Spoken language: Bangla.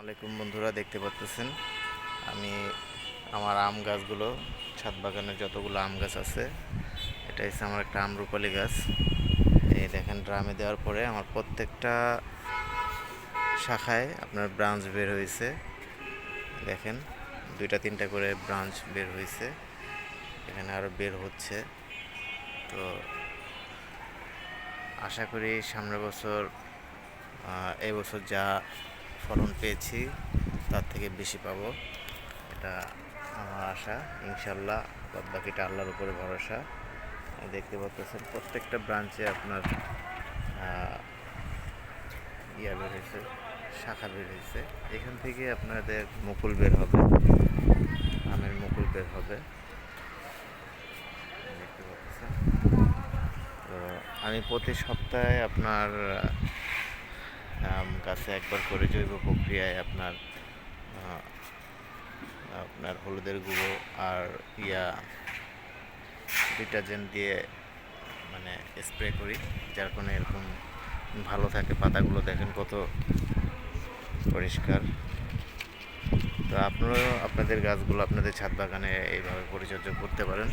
আলাইকুম বন্ধুরা, দেখতে পাচ্ছেন আমি আমার আম গাছগুলো, ছাদ বাগানের যতগুলো আম গাছ আছে, এটা হচ্ছে আমার একটা আমরুপালি গাছ। এই দেখেন, ড্রামে দেওয়ার পরে আমার প্রত্যেকটা শাখায় আপনার ব্রাঞ্চ বের হয়েছে। দেখেন, দুইটা তিনটা করে ব্রাঞ্চ বের হয়েছে, এখানে আরও বের হচ্ছে। তো আশা করি সামনের বছর এই বছর যা ফলন পেয়েছি তার থেকে বেশি পাবো, এটা আমার আশা। ইনশাল্লাহ, বাদ বাকিটা আল্লাহর উপরে ভরসা। দেখতে পাচ্ছেন প্রত্যেকটা ব্রাঞ্চে আপনার বের হয়েছে, শাখা বের হয়েছে। এখান থেকে আপনাদের মুকুল বের হবে, আমের মুকুল বের হবে, দেখতে পাচ্ছেন। তো আমি প্রতি সপ্তাহে আপনার গাছে একবার করে জৈব প্রক্রিয়ায় আপনার আপনার হলুদের গুঁড়ো আর ডিটারজেন্ট দিয়ে মানে স্প্রে করি, যার কারণে এরকম ভালো থাকে। পাতাগুলো দেখেন কত পরিষ্কার। তো আপনারাও আপনাদের গাছগুলো আপনাদের ছাদ বাগানে এইভাবে পরিচর্যা করতে পারেন।